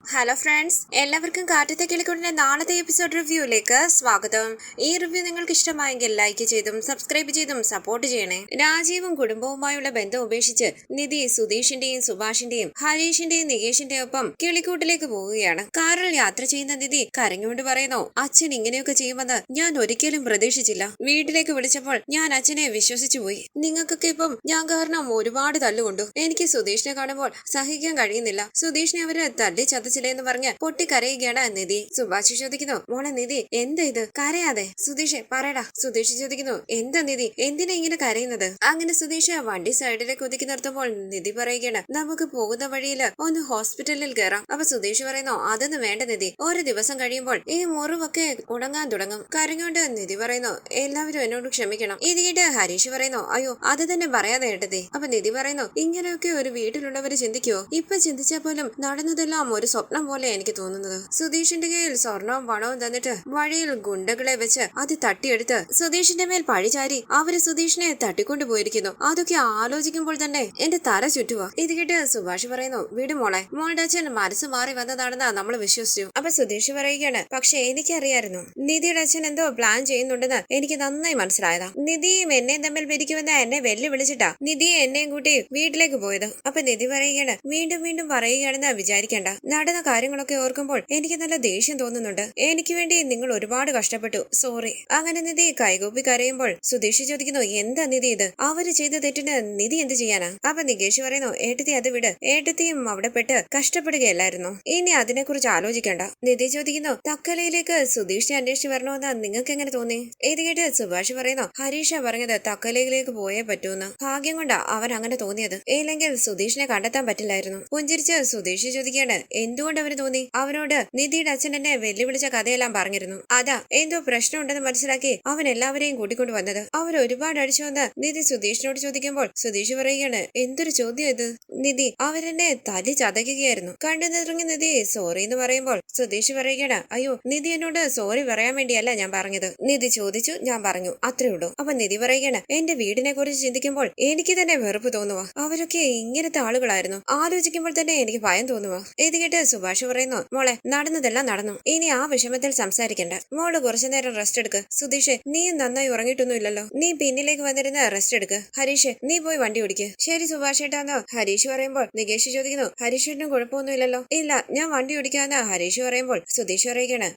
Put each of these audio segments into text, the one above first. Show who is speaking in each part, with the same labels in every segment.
Speaker 1: Hello friends, എല്ലാവർക്കും കാറ്റത്തെ കിളിക്കൂടിന്റെ നാളത്തെ episode റിവ്യൂയിലേക്ക് സ്വാഗതം. ഈ റിവ്യൂ നിങ്ങൾക്ക് ഇഷ്ടമായെങ്കിൽ ലൈക്ക് ചെയ്തും സബ്സ്ക്രൈബ് ചെയ്തും സപ്പോർട്ട് ചെയ്യണേ. രാജീവും കുടുംബവുമായുള്ള ബന്ധം ഉപേക്ഷിച്ച് നിധി സുധീഷിന്റെയും സുഭാഷിന്റെയും ഹരീഷിന്റെയും നികേഷിന്റെയും ഒപ്പം കിളിക്കൂട്ടിലേക്ക് പോവുകയാണ്. കാറിൽ യാത്ര ചെയ്യുന്ന നിധി കരഞ്ഞുകൊണ്ട് പറയുന്നു, അച്ഛൻ ഇങ്ങനെയൊക്കെ ചെയ്യുമെന്ന് ഞാൻ ഒരിക്കലും പ്രതീക്ഷിച്ചില്ല. വീട്ടിലേക്ക് വിളിച്ചപ്പോൾ ഞാൻ അച്ഛനെ വിശ്വസിച്ചു പോയി. നിങ്ങൾക്കൊക്കെ ഇപ്പം ഞാൻ കാരണം ഒരുപാട് തല്ലുകൊണ്ടു. എനിക്ക് സുധീഷിനെ കാണുമ്പോൾ സഹിക്കാൻ കഴിയുന്നില്ല. സുധീഷിനെ അവര് തല്ലി ചതച്ചില്ലേന്ന് പറഞ്ഞ് പൊട്ടിക്കരയുകയാണ് നിധി. സുഭാഷ് ചോദിക്കുന്നു, മോളെ നിധി എന്താ ഇത്, കരയാതെ. സുധീഷ് പറയടാ. സുധീഷ് ചോദിക്കുന്നു, എന്താ നിധി, എന്തിനാ ഇങ്ങനെ കരയുന്നത്? അങ്ങനെ സുധീഷ് വണ്ടി സൈഡിലേക്ക് ഒതുക്കി നിർത്തുമ്പോൾ നിധി പറയുകയാണ്, നമുക്ക് പോകുന്ന വഴിയിൽ ഒന്ന് ഹോസ്പിറ്റലിൽ കയറാം. അപ്പൊ സുധീഷ് പറയുന്നു, അതൊന്നും വേണ്ട നിധി, ഒരു ദിവസം കഴിയുമ്പോൾ ഈ മുറിവൊക്കെ ഉണങ്ങാൻ തുടങ്ങും. കരഞ്ഞോണ്ട് നിധി പറയുന്നു, എല്ലാവരും എന്നോട് ക്ഷമിക്കണം. ഇത് കേട്ട് ഹരീഷ് പറയുന്നു, അയ്യോ അത് തന്നെ പറയാതെ കേട്ടതേ. അപ്പൊ നിധി പറയുന്നു, ഇങ്ങനെയൊക്കെ ഒരു വീട്ടിലുള്ളവര് ചിന്തിക്കുവോ? ഇപ്പൊ ചിന്തിച്ചാൽ പോലും നടന്നതെല്ലാം ഒരു സ്വപ്നം പോലെ എനിക്ക് തോന്നുന്നത്. സുധീഷിന്റെ കയ്യിൽ സ്വർണവും പണവും തന്നിട്ട് വഴിയിൽ ഗുണ്ടകളെ വെച്ച് അത് തട്ടിയെടുത്ത് സുധീഷിന്റെ മേൽ പഴിചാരി അവര് സുധീഷിനെ തട്ടിക്കൊണ്ടു പോയിരിക്കുന്നു. അതൊക്കെ ആലോചിക്കുമ്പോൾ തന്നെ എന്റെ തല ചുറ്റുവാ. ഇത് കേട്ട് സുഭാഷ് പറയുന്നു, വിടുമോളെ, മോളുടെ അച്ഛൻ മനസ്സ് മാറി വന്നതാണെന്ന് നമ്മൾ വിശ്വസിച്ചു. അപ്പൊ സുധീഷ് പറയുകയാണ്, പക്ഷെ എനിക്കറിയായിരുന്നു നിധിയുടെ അച്ഛൻ എന്തോ പ്ലാൻ ചെയ്യുന്നുണ്ടെന്ന് എനിക്ക് നന്നായി മനസ്സിലായതാ. നിധിയും എന്നെയും തമ്മിൽ പിരിക്കുമെന്ന് എന്നെ വെല്ലുവിളിച്ചിട്ടാ നിധിയെ എന്നെയും കൂട്ടി വീട്ടിലേക്ക് പോയത്. അപ്പൊ നിധി പറയുകയാണ്, വീണ്ടും വീണ്ടും പറയുകയാണെന്ന് വിചാരിക്കണ്ട. നടന്ന കാര്യങ്ങളൊക്കെ ഓർക്കുമ്പോൾ എനിക്ക് നല്ല ദേഷ്യം തോന്നുന്നുണ്ട്. എനിക്ക് വേണ്ടി നിങ്ങൾ ഒരുപാട് കഷ്ടപ്പെട്ടു, സോറി. അങ്ങനെ നിധി കൈകൂപ്പി കരയുമ്പോൾ സുധീഷ് ചോദിക്കുന്നു, എന്താ നിധി ഇത്, അവര് ചെയ്ത തെറ്റിന് നിധി എന്ത് ചെയ്യാനാ? അപ്പൊ നികേഷ് പറയുന്നു, ഏട്ടത്തി അത് വിട്, ഏട്ടത്തിയും അവിടെ പെട്ട് കഷ്ടപ്പെടുകയല്ലായിരുന്നു, ഇനി അതിനെ കുറിച്ച് ആലോചിക്കണ്ട. നിധി ചോദിക്കുന്നു, തക്കലയിലേക്ക് സുധീഷിനെ അന്വേഷിച്ച് വരണമെന്ന് നിങ്ങൾക്ക് എങ്ങനെ തോന്നി? ഇത് കേട്ട് സുഭാഷ് പറയുന്നു, ഹരീഷ പറഞ്ഞത് തക്കലയിലേക്ക് പോയേ പറ്റൂന്ന്. ഭാഗ്യം കൊണ്ടാ അവൻ അങ്ങനെ തോന്നിയത്, ഇല്ലെങ്കിൽ സുധീഷിനെ കണ്ടെത്താൻ പറ്റില്ലായിരുന്നു. പുഞ്ചിരിച്ച് സുധീഷ് ചോദിക്കുകയാണ്, എന്തുകൊണ്ട് അവന് തോന്നി? അവനോട് നിധിയുടെ അച്ഛൻ എന്നെ വെല്ലുവിളിച്ച കഥയെല്ലാം പറഞ്ഞിരുന്നു. അതാ എന്തോ പ്രശ്നമുണ്ടെന്ന് മനസ്സിലാക്കി അവൻ എല്ലാവരെയും കൂട്ടിക്കൊണ്ട് വന്നത്. അവർ ഒരുപാട് അടിച്ചുവന്ന് നിധി സുധീഷിനോട് ചോദിക്കുമ്പോൾ സുധീഷ് പറയുകയാണ്, എന്തൊരു ചോദ്യം ഇത് നിധി, അവരെന്നെ തല്ലി ചതയ്ക്കുകയായിരുന്നു. കണ്ടു നിറങ്ങി നിധി സോറി എന്ന് പറയുമ്പോൾ സുധീഷ് പറയുകയാണ്, അയ്യോ നിധി എന്നോട് സോറി പറയാൻ വേണ്ടിയല്ല ഞാൻ പറഞ്ഞത്. നിധി ചോദിച്ചു, ഞാൻ പറഞ്ഞു, അത്രേ ഉള്ളൂ. അപ്പൊ നിധി പറയുകയാണ്, എന്റെ വീടിനെ കുറിച്ച് ചിന്തിക്കുമ്പോൾ എനിക്ക് തന്നെ വെറുപ്പ് തോന്നുക. അവരൊക്കെ ഇങ്ങനത്തെ ആളുകളായിരുന്നു. ആലോചിക്കുമ്പോൾ തന്നെ എനിക്ക് ഭയം തോന്നുക. ഇത് കേട്ട് സുഭാഷ് പറയുന്നു, മോളെ നടന്നതെല്ലാം നടന്നു, ഇനി ആ വിഷമത്തിൽ സംസാരിക്കണ്ട. മോള് കുറച്ചു നേരം റെസ്റ്റ് എടുക്ക്. സുധീഷ് നീയും നന്നായി ഉറങ്ങിയിട്ടൊന്നും ഇല്ലല്ലോ, നീ പിന്നിലേക്ക് വന്നിരുന്ന് റെസ്റ്റ് എടുക്ക്. ഹരീഷ് നീ പോയി വണ്ടി ഓടിക്ക്. ശരി സുഭാഷ് ഏട്ടാന്ന് ഹരീഷ് പറയുമ്പോൾ നികേഷ് ചോദിക്കുന്നു, ഹരീഷിനും കുഴപ്പമൊന്നുമില്ലല്ലോ? ഇല്ല, ഞാൻ വണ്ടി ഓടിക്കാന്ന് ഹരീഷ് പറയുമ്പോൾ സുധീഷ് പറയുകയാണ്,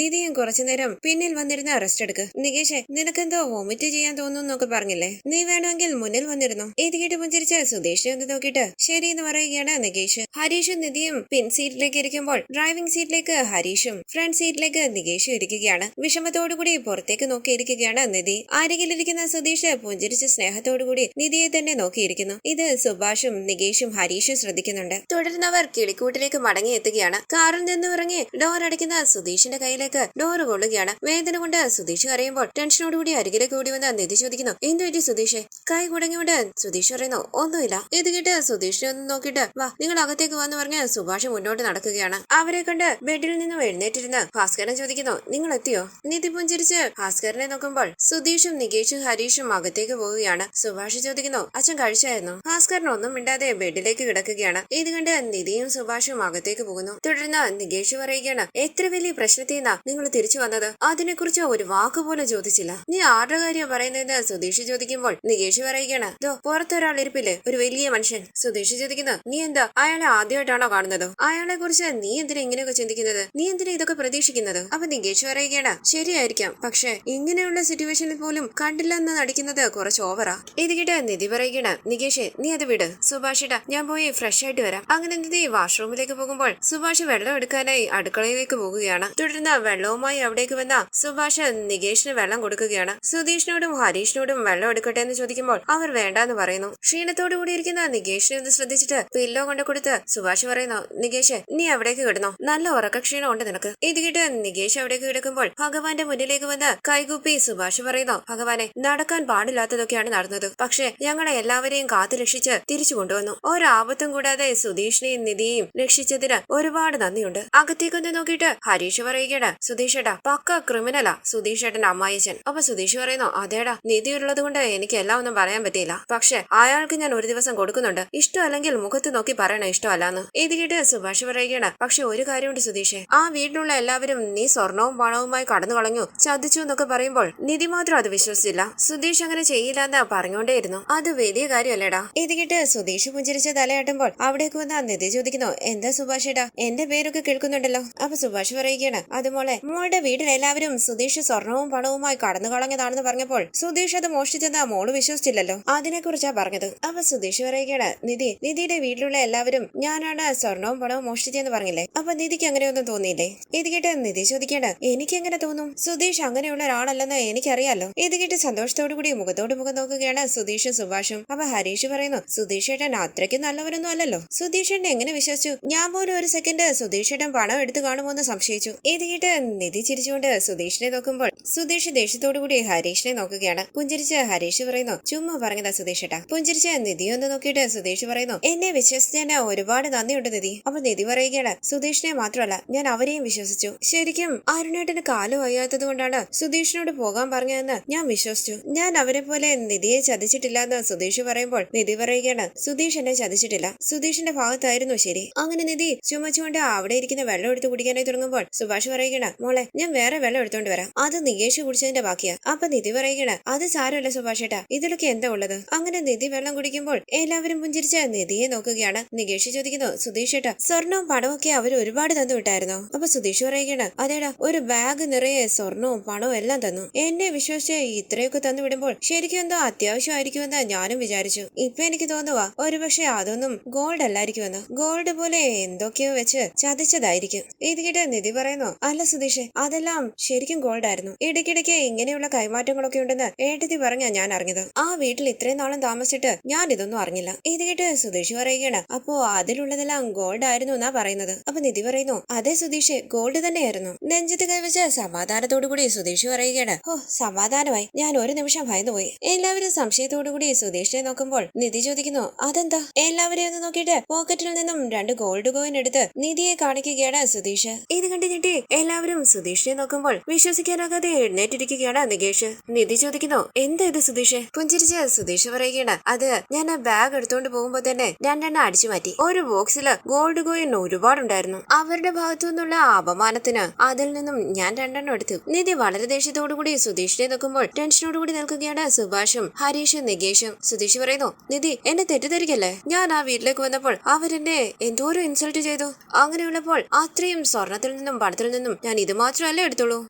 Speaker 1: നിധിയും കുറച്ചു നേരം പിന്നിൽ വന്നിരുന്ന് റെസ്റ്റ് എടുക്ക്. നികേഷ് നിനക്കെന്തോ വോമിറ്റ് ചെയ്യാൻ തോന്നുന്നൊക്കെ പറഞ്ഞില്ലേ, നീ വേണമെങ്കിൽ മുന്നിൽ വന്നിരുന്നു. ഇത് കേട്ട് പുഞ്ചിരിച്ച് സുധീഷിനെ ഒന്ന് നോക്കിയിട്ട് ശരി എന്ന് പറയുകയാണ് നികേഷ്. ഹരീഷും നിധിയും പിൻ സീറ്റിലേക്ക് ഇരിക്കുമ്പോൾ ഡ്രൈവിംഗ് സീറ്റിലേക്ക് ഹരീഷും ഫ്രണ്ട് സീറ്റിലേക്ക് നികേഷും ഇരിക്കുകയാണ്. വിഷമത്തോടുകൂടി പുറത്തേക്ക് നോക്കിയിരിക്കുകയാണ് നിധി. അരികിലിരിക്കുന്ന സുധീഷ് പുഞ്ചിരിച്ച് സ്നേഹത്തോടുകൂടി നിധിയെ തന്നെ നോക്കിയിരിക്കുന്നു. ഇത് സുഭാഷും നികേഷും ഹരീഷും ശ്രദ്ധിക്കുന്നുണ്ട്. തുടർന്നവർ കിളിക്കൂട്ടിലേക്ക് മടങ്ങി എത്തുകയാണ്. കാറിൽ നിന്ന് ഇറങ്ങി ഡോർ അടയ്ക്കുന്ന സുധീഷിന്റെ കയ്യിലേക്ക് ഡോർ കൊള്ളുകയാണ്. വേദന കൊണ്ട് സുധീഷ് കരയുമ്പോൾ ടെൻഷനോടുകൂടി അരികിലേക്ക് ഓടി വന്ന് നിധി ചോദിക്കുന്നു, എന്തു പറ്റി സുധീഷ്? കൈ കുടങ്ങിയോണ്ട് സുധീഷ് പറയുന്നു, ഒന്നുമില്ല. ഇത് കേട്ട് സുധീഷിനെ ഒന്ന് നോക്കിയിട്ട് വാ നിങ്ങൾ അകത്തേക്ക് വന്ന് പറഞ്ഞ് സുഭാഷ് മുന്നോട്ട് നടക്കുകയാണ്. അവരെ കണ്ട് ബെഡിൽ നിന്നും എഴുന്നേറ്റിരുന്ന് ഭാസ്കരൻ ചോദിക്കുന്നു, നിങ്ങൾ എത്തിയോ? നിധി പുഞ്ചിരിച്ച് ഭാസ്കരനെ നോക്കുമ്പോൾ സുധീഷും നികേഷും ഹരീഷും അകത്തേക്ക് പോവുകയാണ്. സുഭാഷ് ചോദിക്കുന്നു, അച്ഛൻ കഴിച്ചായിരുന്നു? ഭാസ്കരൻ ഒന്നും മിണ്ടാതെ ബെഡിലേക്ക് കിടക്കുകയാണ്. ഇത് കണ്ട് നിധിയും സുഭാഷും അകത്തേക്ക് പോകുന്നു. തുടർന്ന് നികേഷ് പറയുകയാണ്, എത്ര വലിയ പ്രശ്നത്തിനാ നിങ്ങൾ തിരിച്ചു വന്നത്? അതിനെക്കുറിച്ച് ഒരു വാക്കുപോലും ചോദിച്ചില്ല. നീ ആരുടെ കാര്യം പറയുന്നതെന്ന് സുധീഷ് ചോദിക്കുമ്പോൾ നികേഷ് പറയുകയാണ്, പുറത്തൊരാൾ ഇരിപ്പില്ലേ, ഒരു വലിയ മനുഷ്യൻ. സുധീഷ് ചോദിക്കുന്നു, നീ എന്താ അയാളെ ആദ്യമായിട്ടാണോ കാണുന്നത്? അയാളെ കുറിച്ച് നീ എന്തിനാ ഇങ്ങനെയൊക്കെ ചിന്തിക്കുന്നത്? നീ എന്തിനാ ഇതൊക്കെ പ്രതീക്ഷിക്കുന്നത്? അപ്പൊ നികേഷ് പറയുകയാണ്, ശരിയായിരിക്കാം, പക്ഷെ ഇങ്ങനെയുള്ള സിറ്റുവേഷനിൽ പോലും കണ്ടില്ലെന്ന് നടിക്കുന്നത് കുറച്ച് ഓവറാ. ഇത് കേട്ട് നിധി പറയുകയാണ്, നികേഷ് നീ അത് വിട്, സുഭാഷിടാ ഞാൻ പോയി ഫ്രഷ് ആയിട്ട് വരാം. അങ്ങനെ നിധി വാഷ്റൂമിലേക്ക് പോകുമ്പോൾ സുഭാഷ് വെള്ളം എടുക്കാനായി അടുക്കളയിലേക്ക് പോകുകയാണ്. തുടർന്ന് വെള്ളവുമായി അവിടേക്ക് വന്ന സുഭാഷ് നികേഷിന് വെള്ളം കൊടുക്കുകയാണ്. സുധീഷിനോടും ഹരീഷിനോടും വെള്ളം എടുക്കട്ടെ എന്ന് ചോദിക്കുമ്പോൾ അവർ വേണ്ടാന്ന് പറയുന്നു. ക്ഷീണത്തോടു കൂടിയിരിക്കുന്ന നികേഷിനെ ഒന്ന് ശ്രദ്ധിച്ചിട്ട് പില്ലോ കൊണ്ട് കൊടുത്ത് സുഭാഷ് പറയുന്നു, നികേഷ് നീ അവിടേക്ക് കിടന്നോ, നല്ല ഉറക്കക്ഷീണം ഉണ്ട് നിനക്ക്. ഇത് കേട്ട് നികേഷ് അവിടേക്ക് കിടക്കുമ്പോൾ ഭഗവാന്റെ മുന്നിലേക്ക് വന്ന് കൈകൂപ്പി സുഭാഷ് പറയുന്നു, ഭഗവാനെ നടക്കാൻ പാടില്ലാത്തതൊക്കെയാണ് നടന്നത്, പക്ഷെ ഞങ്ങളെ എല്ലാവരെയും കാത്തു രക്ഷിച്ച് തിരിച്ചു കൊണ്ടുവന്നു. ഒരാപത്തും കൂടാതെ സുധീഷിനെയും നിധിയെയും രക്ഷിച്ചതിന് ഒരുപാട് നന്ദിയുണ്ട്. അകത്തേക്കൊന്ന് നോക്കിയിട്ട് ഹരീഷ് പറയുകയാണ്, സുധീഷേട്ടാ പക്ക ക്രിമിനലാ സുധീഷേട്ടന്റെ അമ്മായിച്ചൻ. അപ്പൊ സുധീഷ് പറയുന്നു, അതേടാ നിധി ഉള്ളത് കൊണ്ട് എനിക്ക് എല്ലാം ഒന്നും പറയാൻ പറ്റിയില്ല, പക്ഷെ അയാൾക്ക് ഞാൻ ഒരു ദിവസം കൊടുക്കുന്നുണ്ട്, ഇഷ്ടമല്ലെങ്കിൽ മുഖത്ത് നോക്കി പറയണ ഇഷ്ടമല്ലാന്ന്. ഇത് കേട്ട് സുഭാഷ് പറയുകയാണ്. പക്ഷെ ഒരു കാര്യമുണ്ട് സുധീഷേ, ആ വീട്ടിലുള്ള എല്ലാവരും നീ സ്വർണവും പണവുമായി കടന്നു കളഞ്ഞു, ചതിച്ചു എന്നൊക്കെ പറയുമ്പോൾ നിധി മാത്രം അത് വിശ്വസിച്ചില്ല. സുധീഷ് അങ്ങനെ ചെയ്യില്ല എന്ന് പറഞ്ഞുകൊണ്ടേയിരുന്നു. അത് വലിയ കാര്യമല്ലേടാ. ഇത് കേട്ട് സുധീഷ് പുഞ്ചിരിച്ച് തലയാട്ടുമ്പോൾ അവിടേക്ക് വന്ന നിധി ചോദിക്കുന്നു, എന്താ സുഭാഷേടാ, എന്റെ പേരൊക്കെ കേൾക്കുന്നുണ്ടല്ലോ. അപ്പൊ സുഭാഷ് പറയുകയാണ്, അത് മോളുടെ വീട്ടിൽ എല്ലാവരും സുധീഷ് സ്വർണവും പണവുമായി കടന്നു കളഞ്ഞതാണെന്ന് പറഞ്ഞപ്പോൾ സുധീഷ് അത് മോഷ്ടിച്ചെന്ന് മോള് വിശ്വസിച്ചില്ലല്ലോ, അതിനെ കുറിച്ചാ പറഞ്ഞത്. അപ്പൊ സുധീഷ് പറയുകയാണ്, നിധിയുടെ വീട്ടിലുള്ള എല്ലാവരും ഞാനാണ് സ്വർണവും പണവും മോഷ്ടിച്ചെന്ന് പറഞ്ഞില്ലേ, അപ്പൊ നിധിക്ക് അങ്ങനെയൊന്നും തോന്നിയില്ലേ? ഇത് കേട്ട് നിധി ചോദിക്കേണ്ട, എനിക്ക് എങ്ങനെ തോന്നും, സുധീഷ് അങ്ങനെയുള്ള ഒരാളല്ലെന്ന് എനിക്കറിയാലോ. ഇത് കേട്ട് സന്തോഷത്തോടു കൂടി മുഖത്തോട് മുഖം നോക്കുകയാണ് സുധീഷും സുഭാഷും. അപ്പൊ ഹരീഷ് പറയുന്നു, സുധീഷ് ഏട്ടൻ അത്രയ്ക്ക് നല്ലവരൊന്നും അല്ലല്ലോ, സുധീഷ് ഏട്ടൻ എങ്ങനെ വിശ്വസിച്ചു? ഞാൻ പോലും ഒരു സെക്കൻഡ് സുധീഷ് ഏട്ടൻ പണം എടുത്തു കാണുമോ എന്ന് സംശയിച്ചു. ഇത് കേട്ട് നിധി ചിരിച്ചുകൊണ്ട് സുധീഷിനെ നോക്കുമ്പോൾ സുധീഷ് ദേഷ്യത്തോടു കൂടി ഹരീഷിനെ നോക്കുകയാണ്. പുഞ്ചിരിച്ച് ഹരീഷ് പറയുന്നു, ചുമ്മാ പറഞ്ഞതാ സുധീഷ് ഏട്ടാ. പുഞ്ചിരിച്ച് നിധി ഒന്ന് നോക്കിയിട്ട് സുധീഷ് പറയുന്നു, എന്നെ വിശ്വസിച്ചതിന് ഒരുപാട് നന്ദിയുണ്ട് നിധി. അപ്പൊ നിധി പറയുകയാണ്, സുധീഷിനെ മാത്രമല്ല ഞാൻ അവരെയും വിശ്വസിച്ചു. ശരിക്കും അരുണേട്ടന് കാല് വയ്യാത്തത് കൊണ്ടാണ് സുധീഷിനോട് പോകാൻ പറഞ്ഞതെന്ന് ഞാൻ വിശ്വസിച്ചു. ഞാൻ അവരെ പോലെ നിധിയെ ചതിച്ചിട്ടില്ല എന്ന് സുധീഷ് പറയുമ്പോൾ നിധി പറയുകയാണ്, സുധീഷ് എന്നെ ചതിച്ചിട്ടില്ല, സുധീഷിന്റെ ഭാഗത്തായിരുന്നു ശരി. അങ്ങനെ നിധി ചുമച്ചുകൊണ്ട് അവിടെ ഇരിക്കുന്ന വെള്ളം എടുത്ത് കുടിക്കാനായി തുടങ്ങുമ്പോൾ സുഭാഷ് പറയുകയാണ്, മോളെ ഞാൻ വേറെ വെള്ളം എടുത്തോണ്ട് വരാം, അത് നികേഷ് കുടിച്ചതിന്റെ ബാക്കിയാ. അപ്പൊ നിധി പറയുകയാണ്, അത് സാരമല്ല സുഭാഷ് ഏട്ടാ, ഇതിലൊക്കെ എന്താ ഉള്ളത്? അങ്ങനെ നിധി വെള്ളം കുടിക്കുമ്പോൾ എല്ലാവരും പുഞ്ചിരിച്ച് നിധിയെ നോക്കുകയാണ്. നികേഷ് ചോദിക്കുന്നു, സുധീഷ് ഏട്ടാ സ്വർണവും പണവും ഒക്കെ അവർ ഒരുപാട് തന്നു വിട്ടായിരുന്നോ? അപ്പൊ സുധീഷ് പറയുകയാണ്, അതേടാ ഒരു ബാഗ് നിറയെ സ്വർണവും പണവും എല്ലാം തന്നു. എന്നെ വിശ്വസിച്ച് ഇത്രയൊക്കെ തന്നു വിടുമ്പോൾ ശരിക്കും എന്തോ അത്യാവശ്യമായിരിക്കുമെന്ന് ഞാനും വിചാരിച്ചു. ഇപ്പൊ എനിക്ക് തോന്നുവാ ഒരുപക്ഷെ അതൊന്നും ഗോൾഡ് അല്ലായിരിക്കുമെന്ന്, ഗോൾഡ് പോലെ എന്തൊക്കെയോ വെച്ച് ചതിച്ചതായിരിക്കും. ഇത് കേട്ട് നിധി പറയുന്നു, അല്ല സുധീഷ് അതെല്ലാം ശരിക്കും ഗോൾഡ് ആയിരുന്നു. ഇടയ്ക്കിടയ്ക്ക് ഇങ്ങനെയുള്ള കൈമാറ്റങ്ങളൊക്കെ ഉണ്ടെന്ന് ഏട്ടത്തി പറഞ്ഞാ ഞാൻ അറിഞ്ഞത്. ആ വീട്ടിൽ ഇത്രയും നാളും താമസിച്ചിട്ട് ഞാൻ ഇതൊന്നും അറിഞ്ഞില്ല. ഇത് കേട്ട് സുധീഷ് പറയുകയാണ്, അപ്പോ അതിലുള്ളതെല്ലാം ഗോൾഡ് ആയിരുന്നു എന്നാ പറയുന്നത്. അപ്പൊ നിധി പറയുന്നു, അതെ സുധീഷ് ഗോൾഡ് തന്നെയായിരുന്നു. നെഞ്ചത്ത് കൈവച്ച് സമാധാനത്തോടു കൂടി സുധീഷ് പറയുകയാണ്, ഓ സമാധാനമായി, ഞാൻ ഒരു നിമിഷം ഭയന്നുപോയി. എല്ലാവരും സംശയത്തോടു കൂടി സുധീഷിനെ നോക്കുമ്പോൾ നിധി ചോദിക്കുന്നു, അതെന്താ? എല്ലാവരെയും ഒന്ന് നോക്കിയിട്ട് പോക്കറ്റിൽ നിന്നും 2 ഗോൾഡ് കോയിൻ എടുത്ത് നിധിയെ കാണിക്കുകയാണ് സുധീഷ്. ഇത് കണ്ടു ഞെട്ടി എല്ലാവരും സുധീഷിനെ നോക്കുമ്പോൾ വിശ്വസിക്കാനാകാതെ എഴുന്നേറ്റിരിക്കുകയാണ് നികേഷ്. നിധി ചോദിക്കുന്നു, എന്താ ഇത് സുധീഷ്? പുഞ്ചിരിച്ച് സുധീഷ് പറയുകയാണ്, അത് ഞാൻ ആ ബാഗ് എടുത്തോണ്ട് പോകുമ്പോ തന്നെ 2 എണ്ണം അടിച്ചു മാറ്റി. ഒരു ബോക്സില് ഗോൾഡ് കോയിൻ ഒരുപാടുണ്ടായിരുന്നു. അവരുടെ ഭാഗത്തു നിന്നുള്ള അപമാനത്തിന് അതിൽ നിന്നും ഞാൻ 2 എണ്ണം എടുത്തു. നിധി വളരെ ദേഷ്യത്തോടു കൂടി സുധീഷിനെ നോക്കുമ്പോൾ ടെൻഷനോടുകൂടി നിൽക്കുകയാണ് സുഭാഷും ഹരീഷും നികേഷും. സുധീഷ് പറയുന്നു, നിധി എന്നെ തെറ്റിദ്ധരിക്കല്ലേ, ഞാൻ ആ വീട്ടിലേക്ക് വന്നപ്പോൾ അവരെന്നെ എന്തോരം ഇൻസൾട്ട് ചെയ്തു. അങ്ങനെയുള്ളപ്പോൾ അത്രയും സ്വർണത്തിൽ നിന്നും പണത്തിൽ നിന്നും ഞാൻ ഇത് മാത്രമല്ലേ എടുത്തുള്ളൂ.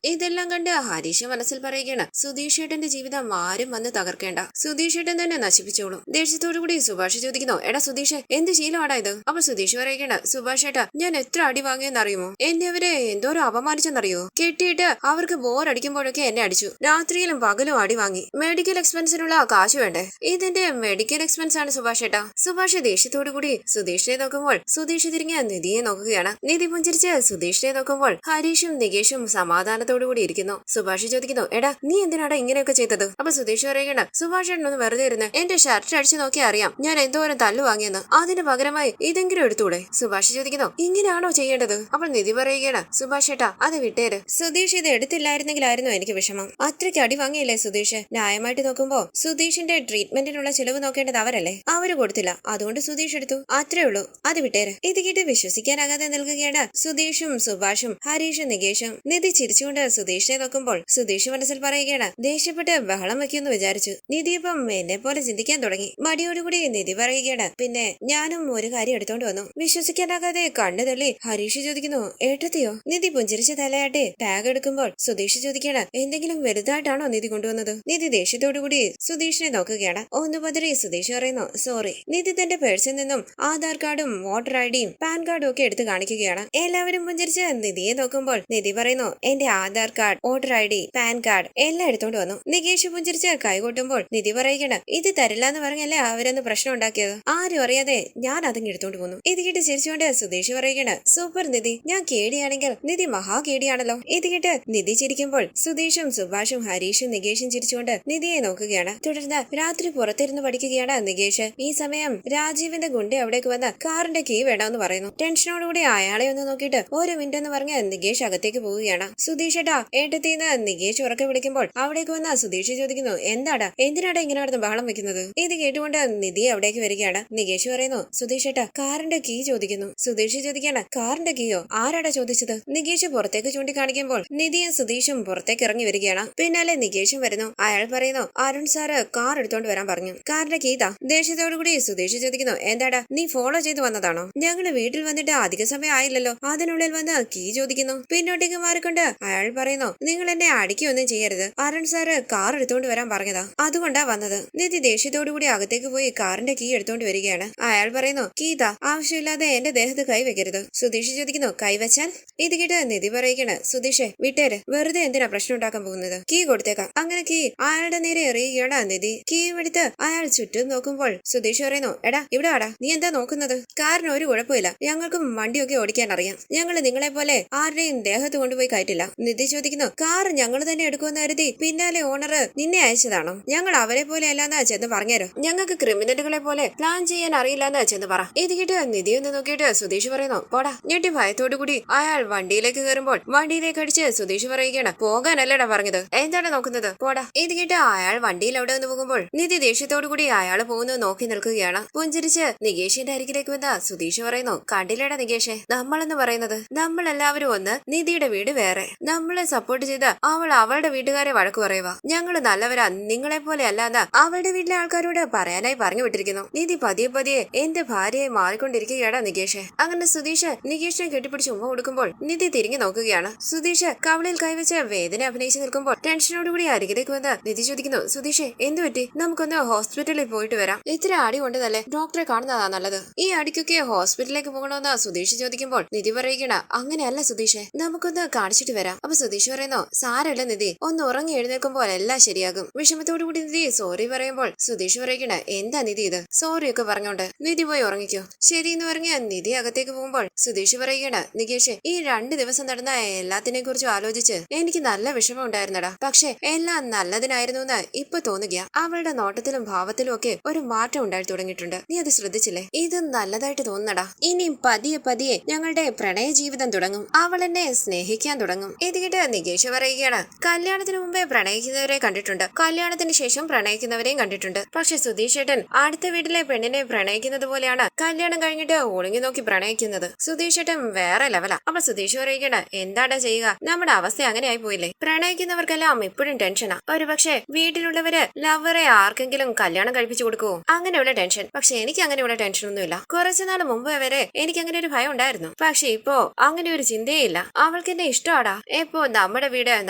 Speaker 1: ഇതെല്ലാം കണ്ട് ഹരീഷ് മനസ്സിൽ പറയുകയാണ്, സുധീഷ് ഏട്ടന്റെ ജീവിതം ആരും വന്ന് തകർക്കേണ്ട, സുധീഷ് ഏട്ടൻ തന്നെ നശിപ്പിച്ചോളൂ. ദേഷ്യത്തോടു കൂടി സുഭാഷ് ചോദിക്കുന്നു, എടാ സുധീഷ് എന്ത് ശീലമാടാ ഇത്? അപ്പൊ സുധീഷ് പറയുകയാണ്, സുഭാഷ് ഏട്ടാ ഞാൻ എത്ര അടി വാങ്ങിയെന്നറിയുമോ? എന്നെ അവരെ എന്തോരം അപമാനിച്ചെന്നറിയോ? കെട്ടിയിട്ട് അവർക്ക് ബോറടിക്കുമ്പോഴൊക്കെ എന്നെ അടിച്ചു, രാത്രിയിലും പകലും അടി വാങ്ങി. മെഡിക്കൽ എക്സ്പെൻസിനുള്ള കാശ് വേണ്ടേ? ഇതിന്റെ മെഡിക്കൽ എക്സ്പെൻസ് ആണ് സുഭാഷ് ഏട്ടാ. സുഭാഷ് ദേഷ്യത്തോടു കൂടി സുധീഷിനെ നോക്കുമ്പോൾ സുധീഷ് തിരിഞ്ഞ് നിധിയെ നോക്കുകയാണ്. നിധി പുഞ്ചിരിച്ച് സുധീഷിനെ നോക്കുമ്പോൾ ഹരീഷും നികേഷും സമാധാനത്തോടു കൂടി ഇരിക്കുന്നു. സുഭാഷ് ചോദിക്കുന്നു, എടാ നീ എന്തിനാടാ ഇങ്ങനെയൊക്കെ ചെയ്തത്? അപ്പൊ സുധീഷ് പറയുകയാണ്, സുഭാഷ് ഏട്ടനൊന്ന് വെറുതെ ഇരുന്ന് എന്റെ ഷർട്ട് അടിച്ചു നോക്കി അറിയാം ഞാൻ എന്തോരം തല്ലു വാങ്ങിയെന്ന്, അതിന് പകരമായി ഇതെങ്കിലും എടുത്തൂടെ? സുഭാഷ് ചോദിക്കുന്നു, ഇങ്ങനെയാണോ ചെയ്യേണ്ടത്? അപ്പോൾ നിധി പറയുകയാണ്, സുഭാഷ് ഏട്ടാ അത് വിട്ടേര്, സുധീഷ് ഇത് എടുത്തില്ലായിരുന്നെങ്കിലായിരുന്നു എനിക്ക് വിഷമം. അത്രയ്ക്ക് അടി വാങ്ങിയില്ലേ സുധീഷ്? ന്യായമായിട്ട് നോക്കുമ്പോ സുധീഷിന്റെ ട്രീറ്റ്മെന്റിനുള്ള ചിലവ് നോക്കേണ്ടത് അവരല്ലേ, അവര് കൊടുത്തില്ല, അതുകൊണ്ട് സുധീഷ് എടുത്തു, അത്രേ ഉള്ളൂ, അത് വിട്ടേര്. ഇത് കേട്ട് വിശ്വസിക്കാനാകാതെ നിൽക്കുകയാണ് സുധീഷും സുഭാഷും ഹരീഷും നികേഷും. നിധി ചിരിച്ചുകൊണ്ട് സുധീഷിനെ നോക്കുമ്പോൾ സുധീഷ് മനസ്സിൽ പറയുകയാണ്, ദേഷ്യപ്പെട്ട് ബഹളം വെക്കുമെന്ന് വിചാരിച്ചു. നിധി ഇപ്പം എന്നെ പോലെ ചിന്തിക്കാൻ തുടങ്ങി. മടിയോടുകൂടി നിധി പറയുകയാണ്, പിന്നെ ഞാനും ഒരു കാര്യം എടുത്തോണ്ട് വന്നു. വിശ്വസിക്കാനാകാതെ കണ്ണു തള്ളി ഹരീഷ് ചോദിക്കുന്നു, ഏട്ടത്തിയോ? നിധി പുഞ്ചിരിച്ച് തലയാട്ടെ ബാഗ് എടുക്കുമ്പോൾ സുധീഷ് ചോദിക്കുകയാണ്, എന്തെങ്കിലും വലുതായിട്ടാണോ നിധി കൊണ്ടുവന്നത്? നിധി ദേഷ്യത്തോടു കൂടി സുധീഷിനെ നോക്കുകയാണ്. ഒന്ന് പതറി സുധീഷ് പറയുന്നു, സോറി. നിധി തന്റെ പേഴ്സിൽ നിന്നും ആധാർ കാർഡും വോട്ടർ ഐഡിയും പാൻ കാർഡും ഒക്കെ എടുത്ത് കാണിക്കുകയാണ്. എല്ലാവരും പുഞ്ചിരിച്ച് നിധിയെ നോക്കുമ്പോൾ നിധി പറയുന്നു, എന്റെ Aadhaar card, voter ID, pan card എല്ലാം എടുത്തോണ്ട് വന്നു. നികേഷ് പുഞ്ചിരിച്ച് കൈകൊട്ടുമ്പോൾ നിധി പറയുകയാണ്, ഇത് തരില്ല എന്ന് പറഞ്ഞല്ലേ അവരൊന്ന് പ്രശ്നം ഉണ്ടാക്കിയത്, ആരും അറിയാതെ ഞാൻ അതങ്ങ് എടുത്തോണ്ട് പോന്നു. ഇത് കേട്ട് ചിരിച്ചുകൊണ്ട് സുധീഷ് പറയുകയാണ്, സൂപ്പർ നിധി, ഞാൻ കേടിയാണെങ്കിൽ നിധി മഹാ കേടിയാണല്ലോ. ഇത് കേട്ട് നിധി ചിരിക്കുമ്പോൾ സുധീഷും സുഭാഷും ഹരീഷും നികേഷും ചിരിച്ചുകൊണ്ട് നിധിയെ നോക്കുകയാണ്. തുടർന്ന് രാത്രി പുറത്തിരുന്ന് പഠിക്കുകയാണ് നികേഷ്. ഈ സമയം രാജീവിന്റെ ഗുണ്ട അവിടേക്ക് വന്ന് കാറിന്റെ കീ വേണമെന്ന് പറയുന്നു. ടെൻഷനോടുകൂടി അയാളെ ഒന്ന് നോക്കിയിട്ട് 1 മിനിറ്റ് എന്ന് പറഞ്ഞ് നികേഷ് അകത്തേക്ക് പോവുകയാണ്. സുധീഷ് ഏട്ടാ ഏട്ടത്തിന്ന് നികേഷ് ഉറക്കെ വിളിക്കുമ്പോൾ അവിടേക്ക് വന്ന സുധീഷ് ചോദിക്കുന്നു, എന്താടാ എന്തിനാടാ ഇങ്ങനെ നടന്ന് ബഹളം വെക്കുന്നത്? ഇത് കേട്ടുകൊണ്ട് നിധി അവിടേക്ക് വരികയാണ്. നികേഷ് പറയുന്നു, സുധീഷ് ഏട്ടാ കാറിന്റെ കീ ചോദിക്കുന്നു. സുധീഷ് ചോദിക്കാണ് കാറിന്റെ കീയോ ആരാടാ ചോദിച്ചത്? നികേഷ് പുറത്തേക്ക് ചൂണ്ടിക്കാണിക്കുമ്പോൾ നിധിയും സുധീഷും പുറത്തേക്ക് ഇറങ്ങി വരികയാണ്. പിന്നാലെ നികേഷും വരുന്നു. അയാൾ പറയുന്നു അരുൺ സാറ് കാർ എടുത്തോണ്ട് വരാൻ പറഞ്ഞു. കാറിന്റെ കീതാ. ദേഷ്യത്തോടുകൂടി സുധീഷ് ചോദിക്കുന്നു എന്താടാ നീ ഫോളോ ചെയ്ത് വന്നതാണോ? ഞങ്ങള് വീട്ടിൽ വന്നിട്ട് അധിക സമയം ആയില്ലല്ലോ, അതിനുള്ളിൽ വന്ന് കീ ചോദിക്കുന്നു. പിന്നോട്ടേക്ക് മാറിക്കൊണ്ട് അയാൾ പറയുന്നു നിങ്ങൾ എന്നെ അടിക്കൊന്നും ചെയ്യരുത്, അരുൺ സാറ് കാർ എടുത്തോണ്ട് വരാൻ പറഞ്ഞതാ, അതുകൊണ്ടാ വന്നത്. നിധി ദേഷ്യത്തോടുകൂടി അകത്തേക്ക് പോയി കാറിന്റെ കീ എടുത്തോണ്ട് വരികയാണ്. അയാൾ പറയുന്നു കീതാ, ആവശ്യമില്ലാതെ എന്റെ ദേഹത്ത് കൈവെക്കരുത്. സുധീഷ് ചോദിക്കുന്നു കൈവച്ചാൽ? ഇത് കേട്ട് നിധി പറയുകയാണ് സുധീഷെ വിട്ടേര്, വെറുതെ എന്തിനാ പ്രശ്നം ഉണ്ടാക്കാൻ പോകുന്നത്, കീ കൊടുത്തേക്കാം. അങ്ങനെ കീ അയാളുടെ നേരെ എറിയുകയാണ് നിധി. കീ എടുത്ത് അയാൾ ചുറ്റും നോക്കുമ്പോൾ സുധീഷ് പറയുന്നു എടാ ഇവിടെ ആടാ, നീ എന്താ നോക്കുന്നത്? കാറിന് ഒരു കുഴപ്പമില്ല, ഞങ്ങൾക്കും വണ്ടിയൊക്കെ ഓടിക്കാൻ അറിയാം, ഞങ്ങള് നിങ്ങളെ പോലെ ആരുടെയും ദേഹത്ത് കൊണ്ടുപോയി കയറ്റില്ല. നിധി ചോദിക്കുന്നു കാർ ഞങ്ങൾ തന്നെ എടുക്കുമെന്ന് കരുതി പിന്നാലെ ഓണർ നിന്നെ അയച്ചതാണോ? ഞങ്ങൾ അവരെ പോലെ അല്ലാന്ന് ചെന്ന് പറഞ്ഞേരോ, ഞങ്ങൾക്ക് ക്രിമിനലുകളെ പോലെ പ്ലാൻ ചെയ്യാൻ അറിയില്ലാന്ന് ചെന്ന് പറ. ഇത് കേട്ട് നിധി ഒന്ന് നോക്കിയിട്ട് സുധീഷ് പറയുന്നു പോടാ. ഞെട്ടി ഭയത്തോടു കൂടി അയാൾ വണ്ടിയിലേക്ക് കയറുമ്പോൾ വണ്ടിയിലേക്ക് അടിച്ച് സുധീഷ് പറയുകയാണ് പോകാനല്ലടാ പറഞ്ഞത്, എന്താണ് നോക്കുന്നത്, പോടാ. ഇത് കേട്ട് അയാൾ വണ്ടിയിൽ അവിടെ നിന്ന് പോകുമ്പോൾ നിധി ദേഷ്യത്തോടു കൂടി അയാൾ പോകുന്നത് നോക്കി നിൽക്കുകയാണ്. പുഞ്ചിരിച്ച് നികേഷിന്റെ അരികിലേക്ക് വന്ന സുധീഷ് പറയുന്നു കണ്ടില്ലേടാ നികേഷെ, നമ്മളെന്ന് പറയുന്നത് നമ്മളെല്ലാവരും ഒന്ന്, നിധിയുടെ വീട് വേറെ. നമ്മളെ സപ്പോർട്ട് ചെയ്ത് അവൾ അവളുടെ വീട്ടുകാരെ വഴക്കു പറയുക, ഞങ്ങള് നല്ലവരാ, നിങ്ങളെ പോലെ അല്ലാതെ അവളുടെ വീട്ടിലെ ആൾക്കാരോട് പറയാനായി പറഞ്ഞു വിട്ടിരിക്കുന്നു. നിധി പതിയെ പതിയെ എന്റെ ഭാര്യയെ മാറിക്കൊണ്ടിരിക്കുകയാണ് നികേഷെ. അങ്ങനെ സുധീഷ് നികേഷിനെ കെട്ടിപ്പിടിച്ച് ഉമ്മ കൊടുക്കുമ്പോൾ നിധി തിരിഞ്ഞു നോക്കുകയാണ്. സുധീഷ് കവളിൽ കൈവച്ച് വേദന അഭിനയിച്ചു നിൽക്കുമ്പോൾ ടെൻഷനോടുകൂടി അരികിലേക്ക് വന്ന് നിധി ചോദിക്കുന്നു സുധീഷെ എന്തു പറ്റി, നമുക്കൊന്ന് ഹോസ്പിറ്റലിൽ പോയിട്ട് വരാം. ഇത്ര അടി കൊണ്ടതല്ലേ ഡോക്ടറെ കാണുന്നതാ നല്ലത്, ഈ അടിക്കൊക്കെ ഹോസ്പിറ്റലിലേക്ക് പോകണമെന്ന് സുധീഷ് ചോദിക്കുമ്പോൾ നിധി പറയുകയാണ് അങ്ങനെയല്ല സുധീഷെ, നമുക്കൊന്ന് കാണിച്ചിട്ട് വരാം. അപ്പൊ സുധീഷ് പറയുന്നു സാരമില്ല നിധി, ഒന്ന് ഉറങ്ങി എഴുന്നേൽക്കുമ്പോൾ എല്ലാം ശരിയാകും. വിഷമത്തോടു കൂടി നിധി സോറി പറയുമ്പോൾ സുധീഷ് പറയുകയാണ് എന്താ നിധി ഇത്, സോറി ഒക്കെ പറഞ്ഞോണ്ട് നിധി പോയി ഉറങ്ങിക്കോ. ശരി എന്ന് പറഞ്ഞ് നിധി അകത്തേക്ക് പോകുമ്പോൾ സുധീഷ് പറയുകയാണ് നികേഷ് ഈ 2 ദിവസം നടന്ന എല്ലാത്തിനെ കുറിച്ചും ആലോചിച്ച് എനിക്ക് നല്ല വിഷമം ഉണ്ടായിരുന്നടാ, പക്ഷെ എല്ലാം നല്ലതിനായിരുന്നു എന്ന് ഇപ്പൊ തോന്നുക. അവളുടെ നോട്ടത്തിലും ഭാവത്തിലും ഒക്കെ ഒരു മാറ്റം ഉണ്ടായി തുടങ്ങിയിട്ടുണ്ട്, നീ അത് ശ്രദ്ധിച്ചില്ലേ? ഇത് നല്ലതായിട്ട് തോന്നടാ. ഇനി പതിയെ പതിയെ ഞങ്ങളുടെ പ്രണയ ജീവിതം തുടങ്ങും, അവൾ എന്നെ സ്നേഹിക്കാൻ തുടങ്ങും. ഇത് കേട്ട് നികേഷ് പറയുകയാണ് കല്യാണത്തിന് മുമ്പേ പ്രണയിക്കുന്നവരെ കണ്ടിട്ടുണ്ട്, കല്യാണത്തിന് ശേഷം പ്രണയിക്കുന്നവരെയും കണ്ടിട്ടുണ്ട്, പക്ഷെ സുധീഷ് ഏട്ടൻ അടുത്ത വീട്ടിലെ പെണ്ണിനെ പ്രണയിക്കുന്നത് പോലെയാണ് കല്യാണം കഴിഞ്ഞിട്ട് ഒളിഞ്ഞു നോക്കി പ്രണയിക്കുന്നത്. സുധീഷ് ഏട്ടൻ വേറെ ലെവലാ. അപ്പൊ സുധീഷ് പറയുകയാണ് എന്താടാ ചെയ്യുക, നമ്മുടെ അവസ്ഥ അങ്ങനെ ആയി പോയില്ലേ, പ്രണയിക്കുന്നവർക്കെല്ലാം ഇപ്പോഴും ടെൻഷനാ. ഒരുപക്ഷെ വീട്ടിലുള്ളവര് ലവറെ ആർക്കെങ്കിലും കല്യാണം കഴിപ്പിച്ചു കൊടുക്കുവോ അങ്ങനെയുള്ള ടെൻഷൻ. പക്ഷെ എനിക്ക് അങ്ങനെയുള്ള ടെൻഷനൊന്നുമില്ല, കുറച്ചുനാൾ മുമ്പ് വരെ എനിക്ക് അങ്ങനെ ഒരു ഭയം ഉണ്ടായിരുന്നു, പക്ഷെ ഇപ്പോ അങ്ങനെ ഒരു ചിന്തയേ ഇല്ല. അവൾക്ക് എന്നെ ഇഷ്ടമാടാ. എപ്പോ നമ്മുടെ വീട്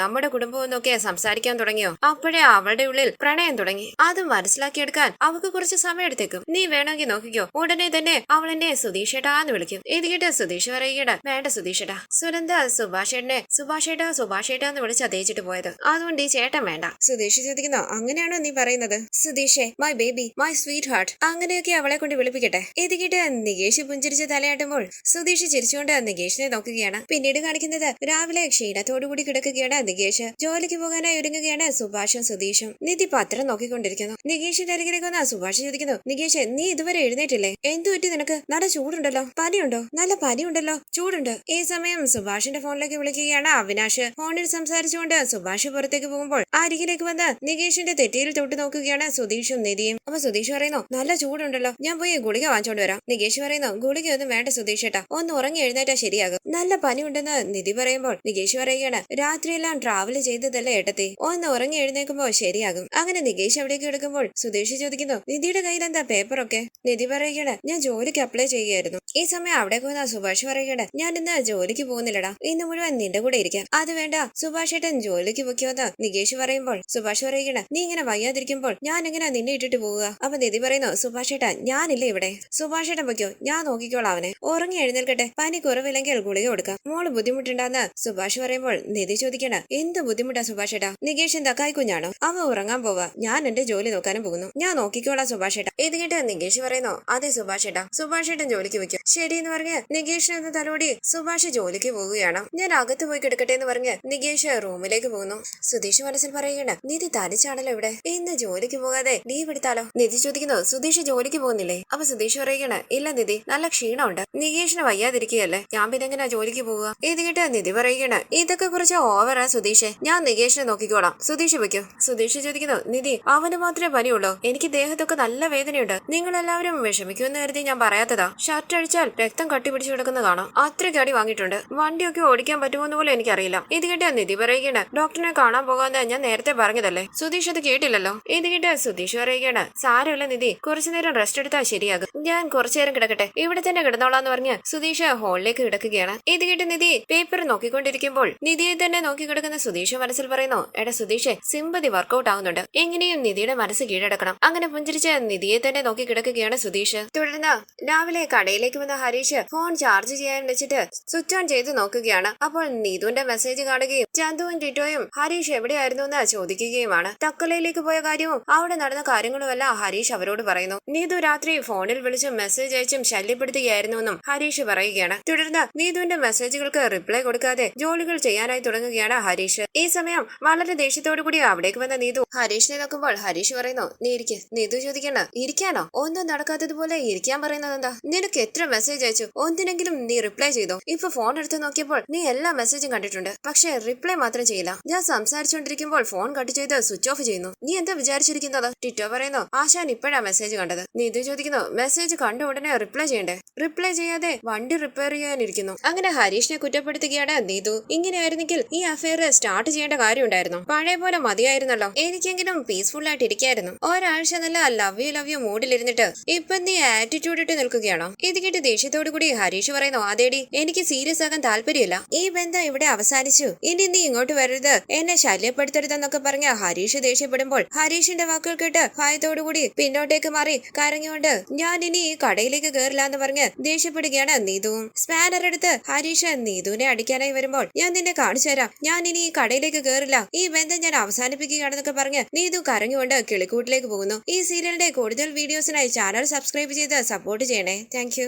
Speaker 1: നമ്മുടെ കുടുംബം എന്നൊക്കെ സംസാരിക്കാൻ തുടങ്ങിയോ അപ്പോഴേ അവളുടെ ഉള്ളിൽ പ്രണയം തുടങ്ങി. അത് മനസ്സിലാക്കിയെടുക്കാൻ അവൾക്ക് കുറച്ച് സമയം എടുത്തേക്കും, നീ വേണമെങ്കിൽ നോക്കിക്കോ, ഉടനെ തന്നെ അവൾ എന്നെ സുധീഷേട്ടാന്ന് വിളിക്കും. ഇത് കേട്ട് സുധീഷ് പറയുകയാണ് വേണ്ട സുധീഷേട്ടാ, സുനന്ദ സുഭാഷേട്ടനെ സുഭാഷേട്ടാന്ന് വിളിച്ച് തേച്ചിട്ട് പോയത്, അതുകൊണ്ട് ഈ ചേട്ടൻ വേണ്ട. സുധീഷ് ചോദിക്കുന്നു അങ്ങനെയാണോ നീ പറയുന്നത്? സുധീഷേ my baby my sweetheart, അങ്ങനെയൊക്കെ അവളെ കൊണ്ട് വിളിപ്പിക്കട്ടെ. ഇത് കേട്ട് നികേഷ് പുഞ്ചിരിച്ച് തലയാട്ടുമ്പോൾ സുധീഷ് ചിരിച്ചുകൊണ്ട് നികേഷിനെ നോക്കുകയാണ്. പിന്നീട് കാണിക്കുന്നത് രാവിലെ ക്ഷീണത്തോടുകൂടി കിടക്കുകയാണ് നികേഷ്. ജോലിക്ക് പോകാനായി ഒരുങ്ങുകയാണ് സുഭാഷും സുധീഷും. നിധി പത്രം നോക്കിക്കൊണ്ടിരിക്കുന്നു. നികേഷിന്റെ അരികിലേക്ക് വന്ന സുഭാഷ് ചോദിക്കുന്നു നികേഷ് നീ ഇതുവരെ എഴുന്നേറ്റില്ലേ, എന്തു പറ്റി നിനക്ക്, നല്ല ചൂടുണ്ടല്ലോ, പനിയുണ്ടോ? നല്ല പനിയുണ്ടല്ലോ, ചൂടുണ്ട്. ഈ സമയം സുഭാഷിന്റെ ഫോണിലേക്ക് വിളിക്കുകയാണ് അവിനാഷ്. ഫോണിൽ സംസാരിച്ചുകൊണ്ട് സുഭാഷ് പുറത്തേക്ക് പോകുമ്പോൾ അരികിലേക്ക് വന്ന് നികേഷിന്റെ തെറ്റിയിൽ തൊട്ട് നോക്കുകയാണ് സുധീഷും നിധിയും. അപ്പൊ സുധീഷ് പറയുന്നു നല്ല ചൂടുണ്ടല്ലോ, ഞാൻ പോയി ഗുളിക വാങ്ങിച്ചോണ്ട് വരാം. നികേഷ് പറയുന്നു ഗുളികയൊന്നും വേണ്ട സുധീഷ് ഏട്ടാ, ഒന്ന് ഉറങ്ങി എഴുന്നേറ്റാ ശരിയാകും. നല്ല പനിയുണ്ടെന്ന് നിധി പറയുമ്പോൾ നികേഷ് പറയുകയാണ് രാത്രിയെല്ലാം ട്രാവൽ ചെയ്തതല്ലേ ഏട്ടത്തി, ഒന്ന് ഉറങ്ങി എഴുന്നേക്കുമ്പോ ശരിയാകും. അങ്ങനെ നികേഷ് അവിടേക്ക് എടുക്കുമ്പോൾ സുധീഷ് ചോദിക്കുന്നു നിധിയുടെ കയ്യിൽ എന്താ പേപ്പറൊക്കെ? നിധി പറയുകയാണ് ഞാൻ ജോലിക്ക് അപ്ലൈ ചെയ്യുകയായിരുന്നു. ഈ സമയം അവിടെ പോകുന്ന സുഭാഷ് പറയുകയാണ് ഞാൻ ഇന്ന് ജോലിക്ക് പോകുന്നില്ലടാ, ഇന്ന് മുഴുവൻ നിന്റെ കൂടെ ഇരിക്കാം. അത് വേണ്ട സുഭാഷ് ഏട്ടൻ ജോലിക്ക് പൊക്കിയോന്ന് നികേഷ് പറയുമ്പോൾ സുഭാഷ് പറയുകയാണ് നീ ഇങ്ങനെ വയ്യാതിരിക്കുമ്പോൾ ഞാൻ എങ്ങനെ നിന്നെ ഇട്ടിട്ട് പോവുക? അപ്പൊ നിധി പറയുന്നു സുഭാഷ് ഏട്ടാ ഞാനില്ല ഇവിടെ, സുഭാഷ് ഏട്ടൻ പൊക്കിയോ, ഞാൻ നോക്കിക്കോളാം അവനെ, ഉറങ്ങി എഴുന്നേൽക്കട്ടെ, പനി കുറവില്ലെങ്കിൽ ഗുളിക കൊടുക്കാം. മോള് ബുദ്ധിമുട്ടുണ്ടാന്ന് സുഭാഷ് പറയുമ്പോൾ നിധി ചോദിക്കണം എന്ത് ബുദ്ധിമുട്ടാ സുഭാഷ് ഏട്ടാ? നികേഷ് എന്താ കൈക്കുഞ്ഞാണോ? അവ ഉറങ്ങാൻ പോവാ, ഞാൻ എന്റെ ജോലി നോക്കാനും പോകുന്നു, ഞാൻ നോക്കിക്കോളാം സുഭാഷ് ഏട്ടാ. ഇത് കേട്ട് നികേഷ് പറയുന്നു അതെ സുഭാഷ് ഏട്ടാ, സുഭാഷ് ഏട്ടൻ ജോലിക്ക് വെക്കും. ശരി എന്ന് പറഞ്ഞ് നികേഷിനൊന്ന് തലോടി സുഭാഷ് ജോലിക്ക് പോവുകയാണ്. ഞാൻ അകത്ത് പോയി കിടക്കട്ടെ എന്ന് പറഞ്ഞ് നികേഷ് റൂമിലേക്ക് പോകുന്നു. സുധീഷ് മനസ്സിൽ പറയുകയാണ് നിധി തനിച്ചാണല്ലോ ഇവിടെ, ഇന്ന് ജോലിക്ക് പോകാതെ ലീവ് എടുത്താലോ? നിധി ചോദിക്കുന്നു സുധീഷ് ജോലിക്ക് പോകുന്നില്ലേ? അപ്പൊ സുധീഷ് പറയുകയാണ് ഇല്ല നിധി, നല്ല ക്ഷീണമുണ്ട്, നികേഷിന് വയ്യാതിരിക്കുകയല്ലേ, ഞാൻ പിന്നെ എങ്ങനെയാ ജോലിക്ക് പോവുക? ഇത് കേട്ട് നിധി പറയുകയാണ് ഇതൊക്കെ കുറച്ച് ഓവറാ സുധീഷേ, ഞാൻ നികേഷിനെ നോക്കിക്കോളാം, സുധീഷ് വെക്കോ. സുധീഷ് ചോദിക്കുന്നു നിധി അവന് മാത്രമേ പനിയുള്ളൂ, എനിക്ക് ദേഹത്തൊക്കെ നല്ല വേദനയുണ്ട്, നിങ്ങൾ എല്ലാവരും വിഷമിക്കുമെന്ന് കരുതി ഞാൻ പറയാത്തതാ, ഷർട്ട് അഴിച്ചാൽ രക്തം കട്ടി പിടിച്ചു കിടക്കുന്ന കാണാം. അത്രയ്ക്ക് അടി വാങ്ങിയിട്ടുണ്ട്. വണ്ടിയൊക്കെ ഓടിക്കാൻ പറ്റുമോന്ന് പോലും എനിക്കറിയില്ല. ഇത് കേട്ട നിധി പറയുകയാണ്, ഡോക്ടറിനെ കാണാൻ പോകാന്ന് ഞാൻ നേരത്തെ പറഞ്ഞതല്ലേ. സുധീഷ് അത് കേട്ടില്ലല്ലോ. ഇത് കേട്ട സുധീഷ് പറയുകയാണ്, സാരമില്ല നിധി, കുറച്ചു നേരം റെസ്റ്റ് എടുത്താൽ ശരിയാകും. ഞാൻ കുറച്ചു നേരം കിടക്കട്ടെ, ഇവിടെ തന്നെ കിടന്നോളാന്ന് പറഞ്ഞ് സുധീഷ് ഹോളിലേക്ക് കിടക്കുകയാണ്. ഇത് കേട്ട് നിധി പേപ്പർ നോക്കിക്കൊണ്ടിരിക്കുമ്പോൾ നിധിയെ തന്നെ നോക്കി കിടക്കുന്ന സുധീഷ് മനസ്സിൽ പറയുന്നു, എടാ സുധീഷ്, സിമ്പതി വർക്കൗട്ട് ആവുന്നുണ്ട്. എങ്ങനെയും നിധിയുടെ മനസ്സ് കീഴടക്കണം. അങ്ങനെ പുഞ്ചിരിച്ച് നിധിയെ തന്നെ നോക്കി കിടക്കുകയാണ് സുധീഷ്. തുടർന്ന് രാവിലെ കടയിലേക്ക് വന്ന ഹരീഷ് ഫോൺ ചാർജ് ചെയ്യാൻ വെച്ചിട്ട് സ്വിച്ച് ഓൺ ചെയ്ത് നോക്കുകയാണ്. അപ്പോൾ നീതുവിന്റെ മെസ്സേജ് കാണുകയും ചന്തുവും ടിറ്റോയും ഹരീഷ് എവിടെയായിരുന്നു എന്ന് ചോദിക്കുകയുമാണ്. തക്കലയിലേക്ക് പോയ കാര്യവും അവിടെ നടന്ന കാര്യങ്ങളുമെല്ലാം ഹരീഷ് അവരോട് പറയുന്നു. നീതു രാത്രി ഫോണിൽ വിളിച്ചും മെസ്സേജ് അയച്ചും ശല്യപ്പെടുത്തുകയായിരുന്നുവെന്നും ഹരീഷ് പറയുകയാണ്. തുടർന്ന് നീതുവിന്റെ മെസ്സേജുകൾക്ക് റിപ്ലൈ കൊടുക്കാതെ ജോലികൾ ചെയ്യാനായി തുടങ്ങുകയാണ് ഹരീഷ്. ഈ സമയം വളരെ ദേഷ്യത്തോടു കൂടി അവിടേക്ക് വന്ന നീതു ഹരീഷിനെ നോക്കുമ്പോൾ ഹരീഷ് പറയുന്നു, നീ ഇരിക്ക്. നീതു ചോദിക്കണ, ഇരിക്കാനോ? ഒന്നും നടക്കാത്തതുപോലെ ഇരിക്കാൻ പറയുന്നത് എന്താ? നിനക്ക് എത്ര മെസ്സേജ് അയച്ചു? ഒന്നിനെങ്കിലും നീ റിപ്ലൈ ചെയ്തോ? ഇപ്പൊ ഫോൺ എടുത്ത് നോക്കിയപ്പോൾ നീ എല്ലാ മെസ്സേജും കണ്ടിട്ടുണ്ട്, പക്ഷെ റിപ്ലൈ മാത്രം ചെയ്യില്ല. ഞാൻ സംസാരിച്ചുകൊണ്ടിരിക്കുമ്പോൾ ഫോൺ കട്ട് ചെയ്ത് സ്വിച്ച് ഓഫ് ചെയ്യുന്നു. നീ എന്താ വിചാരിച്ചിരിക്കുന്നത്? ടിറ്റോ പറയുന്നു, ആശാൻ ഇപ്പോഴാ മെസ്സേജ് കണ്ടത്. നീതു ചോദിക്കുന്നു, മെസ്സേജ് കണ്ട ഉടനെ റിപ്ലൈ ചെയ്യണ്ടേ? റിപ്ലൈ ചെയ്യാതെ വണ്ടി റിപ്പയർ ചെയ്യാനിരിക്കുന്നു. അങ്ങനെ ഹരീഷിനെ കുറ്റപ്പെടുത്തുകയാണ് നീതു. ഇങ്ങനെയായിരുന്നെങ്കിൽ ഈ അഫെയർ സ്റ്റാർട്ട് ചെയ്യേണ്ട കാര്യം ഉണ്ടായിരുന്നു. പഴയ പോലെ മതിയായിരുന്നല്ലോ. എനിക്കെങ്കിലും പീസ്ഫുൾ ആയിട്ട് ഇരിക്കായിരുന്നു. ഒരാഴ്ച നല്ല ലവ് യു മൂഡിലിരുന്നിട്ട് ഇപ്പൊ നീ ആറ്റിറ്റ്യൂഡ് ഇട്ട് നിൽക്കുകയാണോ? ഇത് കേട്ട് ദേഷ്യത്തോടു കൂടി ഹരീഷ് പറയുന്നു, അതേടി, എനിക്ക് സീരിയസ് ആകാൻ താല്പര്യമില്ല. ഈ ബന്ധം ഇവിടെ അവസാനിച്ചു. ഇനി നീ ഇങ്ങോട്ട് വരരുത്, എന്നെ ശല്യപ്പെടുത്തരുതെന്നൊക്കെ പറഞ്ഞ ഹരീഷ് ദേഷ്യപ്പെടുമ്പോൾ ഹരീഷിന്റെ വാക്കുകൾ കേട്ട് ഭയത്തോടുകൂടി പിന്നോട്ടേക്ക് മാറി കരഞ്ഞുകൊണ്ട് ഞാൻ ഇനി ഈ കടയിലേക്ക് കയറില്ല എന്ന് പറഞ്ഞ് ദേഷ്യപ്പെടുകയാണ് നീതുവും. സ്പാനർ എടുത്ത് ഹരീഷ് നീതുവിനെ അടിക്കാനായി വരുമ്പോൾ, ഞാൻ നിന്നെ കാണിച്ചു തരാം, ഞാൻ ഇനി ഈ കടയിലേക്ക് കയറില്ല, ഈ ബന്ധം ഞാൻ അവസാനിപ്പിക്കുകയാണെന്നൊക്കെ പറഞ്ഞ് നീതു കരഞ്ഞുകൊണ്ട് കിളിക്കൂട്ടിലേക്ക് പോകുന്നു. ഈ സീരിയലിന്റെ കൂടുതൽ വീഡിയോസിനായി ചാനൽ സബ്സ്ക്രൈബ് ചെയ്ത് സപ്പോർട്ട് ചെയ്യണേ. താങ്ക്